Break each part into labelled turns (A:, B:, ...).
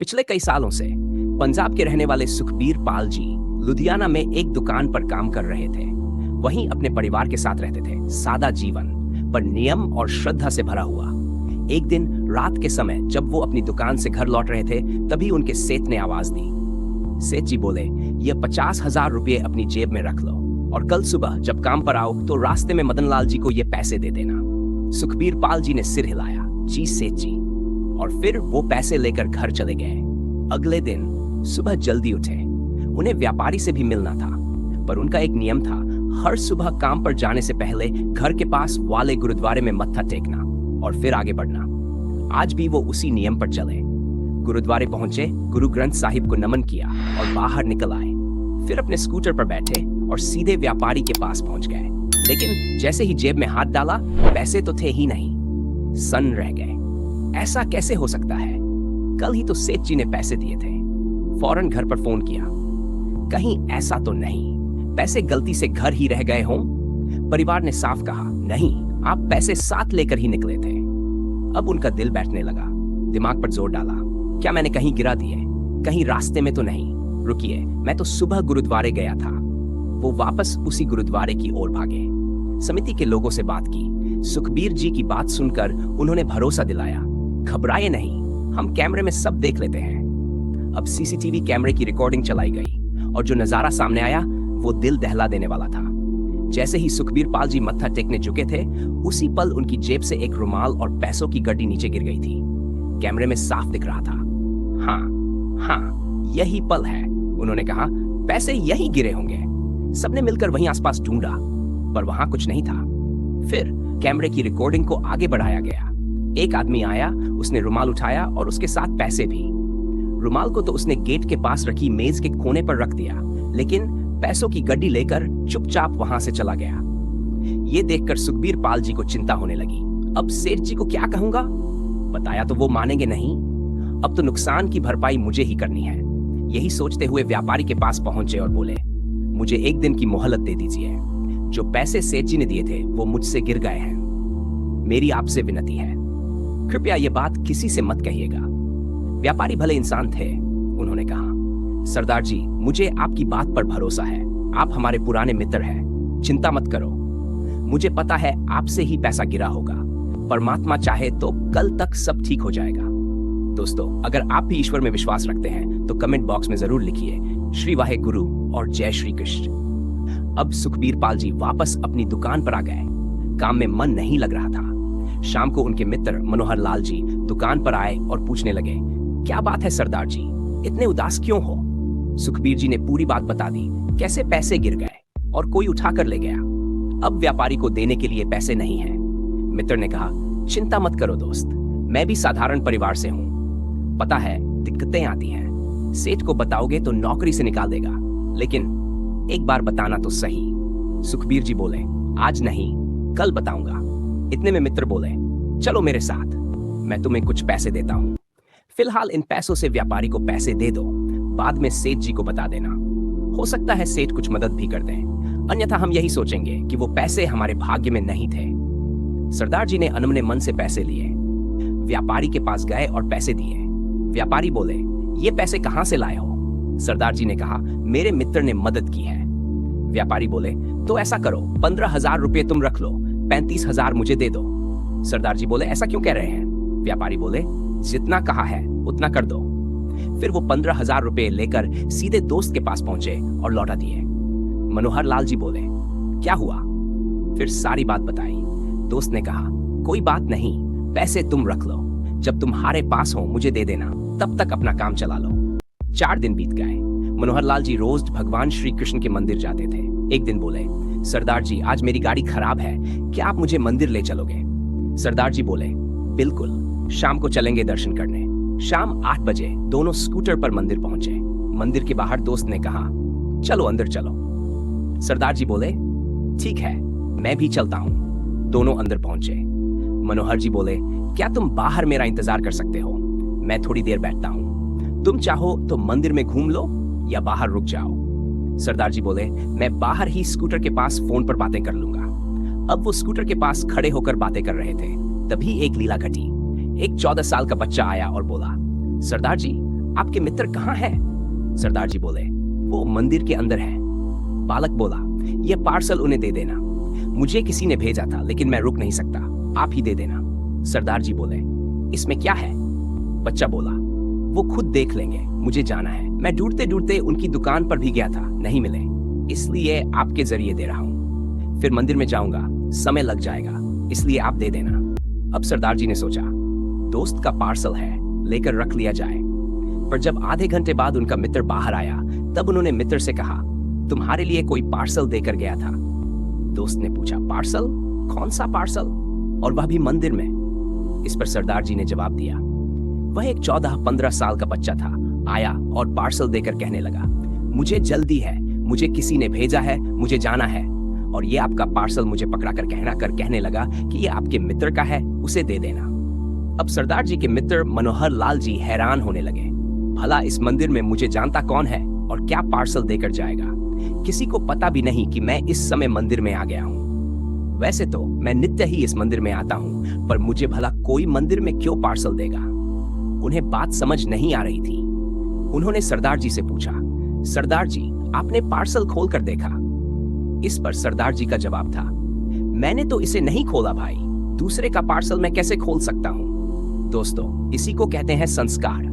A: पिछले कई सालों से पंजाब के रहने वाले सुखबीर पाल जी लुधियाना में एक दुकान पर काम कर रहे थे। वहीं अपने परिवार के साथ रहते थे। सादा जीवन पर नियम और श्रद्धा से भरा हुआ। एक दिन रात के समय जब वो अपनी दुकान से घर लौट रहे थे, तभी उनके सेठ ने आवाज दी। सेठ जी बोले, ये 50,000 रुपये अपनी जेब में रख लो और कल सुबह जब काम पर आओ तो रास्ते में मदन लाल जी को ये पैसे दे देना। सुखबीर पाल जी ने सिर हिलाया, जी सेठ जी, और फिर वो पैसे लेकर घर चले गए। अगले दिन सुबह जल्दी उठे। उन्हें व्यापारी से भी मिलना था, पर उनका एक नियम था, हर सुबह काम पर जाने से पहले घर के पास वाले गुरुद्वारे में मत्था टेकना और फिर आगे बढ़ना। आज भी वो उसी नियम पर चले। गुरुद्वारे पहुंचे, गुरु ग्रंथ साहिब को नमन किया और बाहर निकल आए। फिर अपने स्कूटर पर बैठे और सीधे व्यापारी के पास पहुंच गए। लेकिन जैसे ही जेब में हाथ डाला, पैसे तो थे ही नहीं। सन्न रह गए। ऐसा कैसे हो सकता है? कल ही तो सेठ जी ने पैसे दिए थे। फौरन घर पर फोन किया। कहीं ऐसा तो नहीं पैसे गलती से घर ही रह गए हों? परिवार ने साफ कहा, नहीं, आप पैसे साथ लेकर ही निकले थे। अब उनका दिल बैठने लगा। दिमाग पर जोर डाला, क्या मैंने कहीं गिरा दिए? कहीं रास्ते में तो नहीं? रुकिए, मैं तो सुबह गुरुद्वारे गया था। वो वापस उसी गुरुद्वारे की ओर भागे। समिति के लोगों से बात की। सुखबीर जी की बात सुनकर उन्होंने भरोसा दिलाया, घबराए नहीं, हम कैमरे में सब देख लेते हैं। अब सीसीटीवी कैमरे की रिकॉर्डिंग चलाई गई और जो नजारा सामने आया वो दिल दहला देने वाला था। जैसे ही सुखबीर पाल जी मत्था टेकने झुके थे, उसी पल उनकी जेब से एक रुमाल और पैसों की गड्डी नीचे गिर गई थी। कैमरे में साफ दिख रहा था। हाँ, यही पल है, उन्होंने कहा, पैसे यहीं गिरे होंगे। सबने मिलकर वहीं आसपास ढूंढा, पर वहां कुछ नहीं था। फिर कैमरे की रिकॉर्डिंग को आगे बढ़ाया गया। एक आदमी आया, उसने रुमाल उठाया और उसके साथ पैसे भी। रुमाल को तो उसने गेट के पास रखी मेज के कोने पर रख दिया, लेकिन पैसों की गड्डी लेकर चुपचाप वहां से चला गया। ये देखकर सुखबीर पाल जी को चिंता होने लगी। अब सेठ जी को क्या कहूंगा? बताया तो वो मानेंगे नहीं। अब तो नुकसान की भरपाई मुझे ही करनी है। यही सोचते हुए व्यापारी के पास पहुंचे और बोले, मुझे एक दिन की मोहलत दे दीजिए। जो पैसे सेठ जी ने दिए थे वो मुझसे गिर गए हैं। मेरी आपसे विनती है, कृपया ये बात किसी से मत कहिएगा। व्यापारी भले इंसान थे, उन्होंने कहा, सरदार जी, मुझे आपकी बात पर भरोसा है। आप हमारे पुराने मित्र हैं, चिंता मत करो। मुझे पता है आपसे ही पैसा गिरा होगा। परमात्मा चाहे तो कल तक सब ठीक हो जाएगा। दोस्तों, अगर आप भी ईश्वर में विश्वास रखते हैं तो कमेंट बॉक्स में जरूर लिखिए श्री वाहे गुरु और जय श्री कृष्ण। अब सुखबीर पाल जी वापस अपनी दुकान पर आ गए। काम में मन नहीं लग रहा था। शाम को उनके मित्र मनोहर लाल जी दुकान पर आए और पूछने लगे, क्या बात है सरदार जी, इतने उदास क्यों हो? सुखबीर जी ने पूरी बात बता दी, कैसे पैसे गिर गए और कोई उठा कर ले गया। अब व्यापारी को देने के लिए पैसे नहीं हैं। मित्र ने कहा, चिंता मत करो दोस्त, मैं भी साधारण परिवार से हूं। पता है दिक्कतें आती हैं, सेठ को बताओगे तो नौकरी से निकाल देगा, लेकिन एक बार बताना तो सही। सुखबीर जी बोले, आज नहीं, कल बताऊंगा। इतने में मित्र बोले, चलो मेरे साथ, मैं तुम्हें कुछ पैसे देता हूं। फिलहाल इन पैसों से व्यापारी को पैसे दे दो, बाद में सेठ जी को बता देना। हो सकता है सेठ कुछ मदद भी कर दें, अन्यथा हम यही सोचेंगे कि वो पैसे हमारे भाग्य में नहीं थे। सरदार जी ने अनमने मन से पैसे लिए। व्यापारी के पास गए और पैसे दिए। व्यापारी बोले, ये पैसे कहां से लाए हो? सरदार जी ने कहा, मेरे मित्र ने मदद की है। व्यापारी बोले, तो ऐसा करो, 15,000 रुपये तुम रख लो, 35,000 मुझे दे दो। सरदार जी बोले, ऐसा क्यों कह रहे हैं? व्यापारी बोले, जितना कहा है उतना कर दो। फिर वो 15,000 रुपये लेकर सीधे दोस्त के पास पहुंचे और लौटा दिए। मनोहर लाल जी बोले, क्या हुआ? फिर सारी बात बताई। दोस्त ने कहा, कोई बात नहीं, पैसे तुम रख लो, जब तुम्हारे पास हो मुझे दे देना, तब तक अपना काम चला लो। 4 दिन बीत गए। मनोहर लाल जी रोज भगवान श्री कृष्ण के मंदिर जाते थे। एक दिन बोले, सरदार जी, आज मेरी गाड़ी खराब है, क्या आप मुझे मंदिर ले चलोगे? सरदार जी बोले, बिल्कुल, शाम को चलेंगे दर्शन करने। शाम 8 बजे दोनों स्कूटर पर मंदिर पहुंचे। मंदिर के बाहर दोस्त ने कहा, चलो अंदर चलो। सरदार जी बोले, ठीक है, मैं भी चलता हूं। दोनों अंदर पहुंचे। मनोहर जी बोले, क्या तुम बाहर मेरा इंतजार कर सकते हो? मैं थोड़ी देर बैठता हूं, तुम चाहो तो मंदिर में घूम लो या बाहर रुक जाओ। सरदार जी बोले, मैं बाहर ही स्कूटर के पास फोन पर बातें कर लूंगा। अब वो स्कूटर के पास खड़े होकर बातें कर रहे थे, तभी एक लीला घटी। एक 14 साल का बच्चा आया और बोला, सरदार जी, आपके मित्र कहाँ हैं? सरदार जी बोले, वो मंदिर के अंदर है। बालक बोला, यह पार्सल उन्हें दे देना। मुझे किसी ने भेजा था, लेकिन मैं रुक नहीं सकता, आप ही दे देना। सरदार जी बोले, इसमें क्या है? बच्चा बोला, वो खुद देख लेंगे, मुझे जाना है। मैं ढूंढते ढूंढते उनकी दुकान पर भी गया था, नहीं मिले, इसलिए आपके जरिए दे रहा हूँ। फिर मंदिर में जाऊंगा, समय लग जाएगा, इसलिए आप दे देना। अब सरदार जी ने सोचा, दोस्त का पार्सल है, लेकर रख लिया जाए। पर जब आधे घंटे बाद उनका मित्र बाहर आया, तब उन्होंने मित्र से कहा, तुम्हारे लिए कोई पार्सल देकर गया था। दोस्त ने पूछा, पार्सल? कौन सा पार्सल, और वह भी मंदिर में? इस पर सरदार जी ने जवाब दिया, वह एक 14-15 साल का बच्चा था, आया और पार्सल देकर कहने लगा, मुझे जल्दी है, मुझे किसी ने भेजा है, मुझे जाना है, और ये आपका पार्सल मुझे पकड़ाकर कहने लगा कि ये आपके मित्र का है, उसे दे देना। अब सरदार जी के मित्र मनोहर लाल जी हैरान होने लगे, भला इस मंदिर में मुझे जानता कौन है और क्या पार्सल देकर जाएगा? किसी को पता भी नहीं कि मैं इस समय मंदिर में आ गया हूँ। वैसे तो मैं नित्य ही इस मंदिर में आता हूँ, पर मुझे भला कोई मंदिर में क्यों पार्सल देगा? उन्हें बात समझ नहीं आ रही थी। उन्होंने सरदार जी से पूछा, सरदार जी, आपने पार्सल खोल कर देखा? इस पर सरदार जी का जवाब था, मैंने तो इसे नहीं खोला भाई, दूसरे का पार्सल मैं कैसे खोल सकता हूँ? दोस्तों, इसी को कहते हैं संस्कार।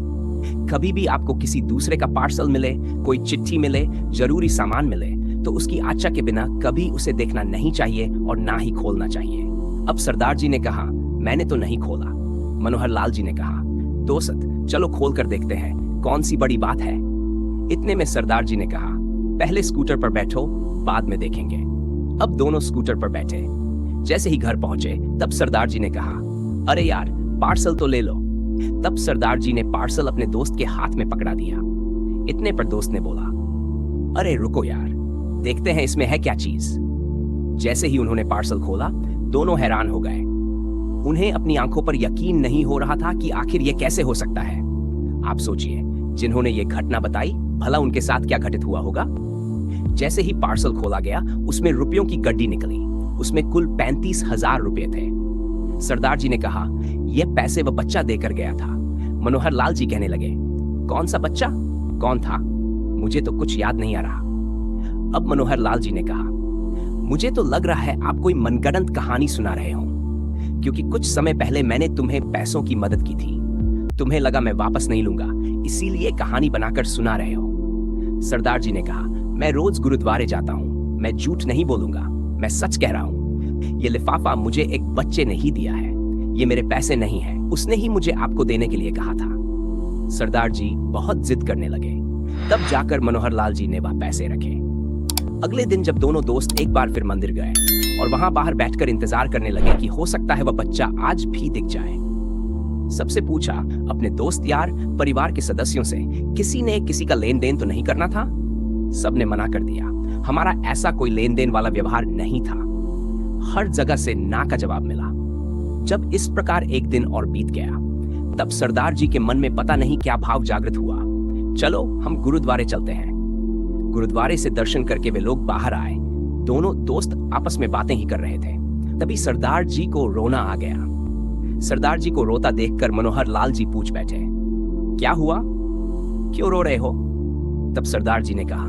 A: कभी भी आपको किसी दूसरे का पार्सल मिले, कोई चिट्ठी मिले, जरूरी सामान मिले, तो उसकी आज्ञा के बिना कभी उसे देखना नहीं चाहिए और ना ही खोलना चाहिए। अब सरदार जी ने कहा, मैंने तो नहीं खोला। मनोहर लाल जी ने कहा, दोस्त, चलो खोल कर देखते हैं, कौन सी बड़ी बात है। इतने में सरदार जी ने कहा, पहले स्कूटर पर बैठो, बाद में देखेंगे। अब दोनों स्कूटर पर बैठे। जैसे ही घर पहुंचे, तब सरदार जी ने कहा, अरे यार, पार्सल तो ले लो। तब सरदार जी ने पार्सल अपने दोस्त के हाथ में पकड़ा दिया। इतने पर दोस्त ने बोला, अरे रुको यार, देखते हैं इसमें है क्या चीज। जैसे ही उन्होंने पार्सल खोला, दोनों हैरान हो गए। उन्हें अपनी आंखों पर यकीन नहीं हो रहा था कि आखिर यह कैसे हो सकता है। आप सोचिए, जिन्होंने ये घटना बताई, भला उनके साथ क्या घटित हुआ होगा। जैसे ही पार्सल खोला गया, उसमें रुपयों की गड्डी निकली। उसमें कुल 35,000 रुपए थे। सरदार जी ने कहा, यह पैसे वह बच्चा देकर गया था। मनोहर लाल जी कहने लगे, कौन सा बच्चा? कौन था? मुझे तो कुछ याद नहीं आ रहा। अब मनोहर लाल जी ने कहा, मुझे तो लग रहा है आप कोई मनगढ़ंत कहानी सुना रहे हो, क्योंकि कुछ समय पहले मैंने तुम्हें पैसों की मदद की थी। तुम्हें लगा मैं वापस नहीं लूंगा, इसीलिए कहानी बनाकर सुना रहे हो। सरदार जी ने कहा, मैं रोज गुरुद्वारे जाता हूँ, मैं झूठ नहीं बोलूंगा, मैं सच कह रहा हूँ। ये लिफाफा मुझे एक बच्चे ने ही दिया है, ये मेरे पैसे नहीं है, उसने ही मुझे आपको देने के लिए कहा था। सरदार जी बहुत जिद करने लगे। तब जाकर मनोहर लाल जी ने वह पैसे रखे। अगले दिन जब दोनों दोस्त एक बार फिर मंदिर गए और वहां बाहर बैठकर इंतजार करने लगे कि हो सकता है वह बच्चा आज भी दिख जाए। सबसे पूछा, अपने दोस्त यार, परिवार के सदस्यों से, किसी ने किसी का लेन देन तो नहीं करना था? सबने मना कर दिया, हमारा ऐसा कोई लेन देन वाला व्यवहार नहीं था। हर जगह से ना का जवाब मिला। जब इस प्रकार एक दिन और बीत गया, तब सरदार जी के मन में पता नहीं क्या भाव जागृत हुआ। चलो हम गुरुद्वारे चलते हैं। गुरुद्वारे से दर्शन करके वे लोग बाहर आए। दोनों दोस्त आपस में बातें ही कर रहे थे। तभी सरदार जी को रोना आ गया। सरदार जी को रोता देखकर मनोहर लाल जी पूछ बैठे, क्या हुआ, क्यों रो रहे हो? तब सरदार जी ने कहा,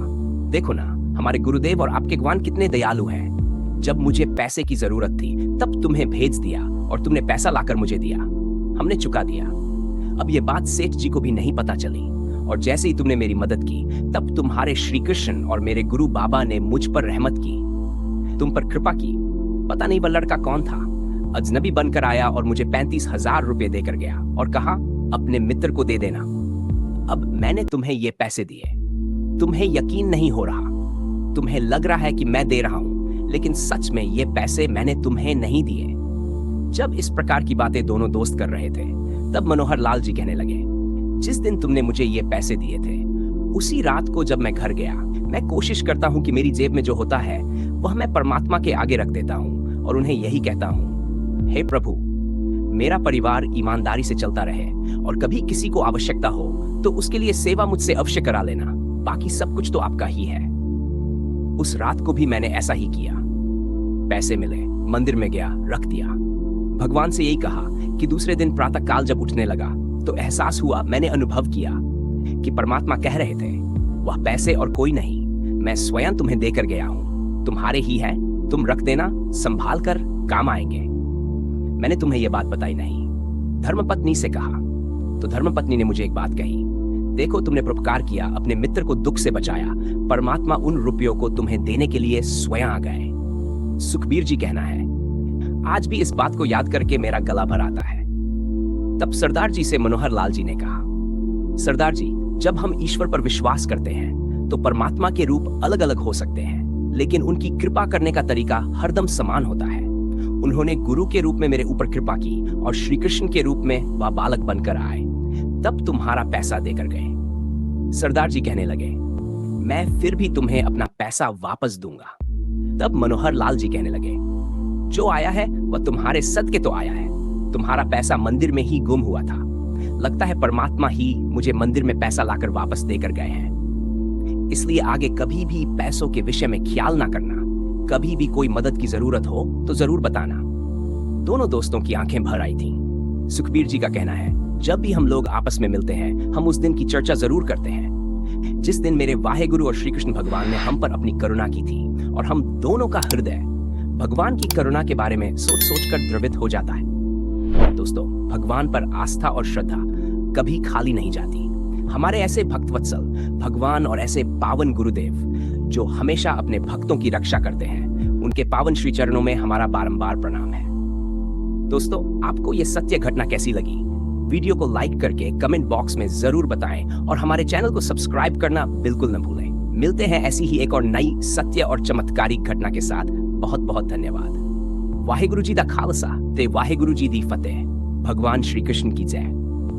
A: देखो ना, हमारे गुरुदेव और आपके भगवान कितने दयालु हैं। जब मुझे पैसे की जरूरत थी, तब तुम्हें भेज दिया और तुमने पैसा लाकर मुझे दिया, हमने चुका दिया। अब ये बात सेठ जी को भी नहीं पता चली, और जैसे ही तुमने मेरी मदद की, तब तुम्हारे श्री कृष्ण और मेरे गुरु बाबा ने मुझ पर रहमत की, तुम पर कृपा की। पता नहीं वह लड़का कौन था, अजनबी बनकर आया और मुझे 35,000 रुपए देकर गया और कहा, अपने मित्र को दे देना। अब मैंने तुम्हें ये पैसे दिए, तुम्हें यकीन नहीं हो रहा, तुम्हें लग रहा है कि मैं दे रहा हूं, लेकिन सच में ये पैसे मैंने तुम्हें नहीं दिए। जब इस प्रकार की बातें दोनों दोस्त कर रहे थे, तब मनोहर लाल जी कहने लगे, जिस दिन तुमने मुझे ये पैसे दिए थे, उसी रात को जब मैं घर गया, मैं कोशिश करता हूँ कि मेरी जेब में जो होता है वह मैं परमात्मा के आगे रख देता हूँ और उन्हें यही कहता हूँ, हे प्रभु, मेरा परिवार ईमानदारी से चलता रहे और कभी किसी को आवश्यकता हो तो उसके लिए सेवा मुझसे अवश्य करा लेना, बाकी सब कुछ तो आपका ही है। उस रात को भी मैंने ऐसा ही किया। पैसे मिले, मंदिर में गया, रख दिया। भगवान से यही कहा कि दूसरे दिन प्रातः काल जब उठने लगा तो एहसास हुआ, मैंने अनुभव किया कि परमात्मा कह रहे थे, वह पैसे और कोई नहीं, मैं स्वयं तुम्हें देकर गया हूं, तुम्हारे ही है, तुम रख देना, संभाल कर, काम आएंगे। मैंने तुम्हें यह बात बताई नहीं। धर्मपत्नी से कहा तो धर्मपत्नी ने मुझे एक बात कही, देखो तुमने परोपकार किया, अपने मित्र को दुख से बचाया, परमात्मा उन रुपयों को तुम्हें देने के लिए स्वयं आ गए। सुखबीर जी कहना है, आज भी इस बात को याद करके मेरा गला भर आता है। तब सरदार जी से मनोहर लाल जी ने कहा, सरदार जी, जब हम ईश्वर पर विश्वास करते हैं तो परमात्मा के रूप अलग अलग हो सकते हैं, लेकिन उनकी कृपा करने का तरीका हरदम समान होता है। उन्होंने गुरु के रूप में मेरे ऊपर कृपा की और श्री कृष्ण के रूप में वह बालक बनकर आए, तब तुम्हारा पैसा देकर गए। सरदार जी कहने लगे, मैं फिर भी तुम्हें अपना पैसा वापस दूंगा। तब मनोहर लाल जी कहने लगे, जो आया है वह तुम्हारे सदके तो आया है, तुम्हारा पैसा मंदिर में ही गुम हुआ था, लगता है परमात्मा ही मुझे मंदिर में पैसा लाकर वापस देकर गए हैं। इसलिए आगे कभी भी पैसों के विषय में ख्याल ना करना, कभी भी कोई मदद की जरूरत हो तो जरूर बताना। दोनों दोस्तों की आंखें भर आई थीं। सुखबीर जी का कहना है, जब भी हम लोग आपस में मिलते हैं हम उस दिन की चर्चा जरूर करते हैं जिस दिन मेरे वाहेगुरु और श्री कृष्ण भगवान ने हम पर अपनी करुणा की थी, और हम दोनों का हृदय भगवान की करुणा के बारे में सोच सोच कर द्रवित हो जाता है। दोस्तों, भगवान पर आस्था और श्रद्धा कभी खाली नहीं जाती। हमारे ऐसे भक्तवत्सल भगवान और ऐसे पावन गुरुदेव जो हमेशा अपने भक्तों की रक्षा करते हैं, उनके पावन श्री चरणों में हमारा बारंबार प्रणाम है। दोस्तों, आपको यह सत्य घटना कैसी लगी? वीडियो को लाइक करके कमेंट बॉक्स में जरूर बताएं और हमारे चैनल को सब्सक्राइब करना बिल्कुल न भूलें। मिलते हैं ऐसी ही एक और नई सत्य और चमत्कारिक घटना के साथ। बहुत बहुत धन्यवाद। वाहेगुरु जी दा खालसा ते वाहेगुरु जी दी फतेह। भगवान श्री कृष्ण की जय।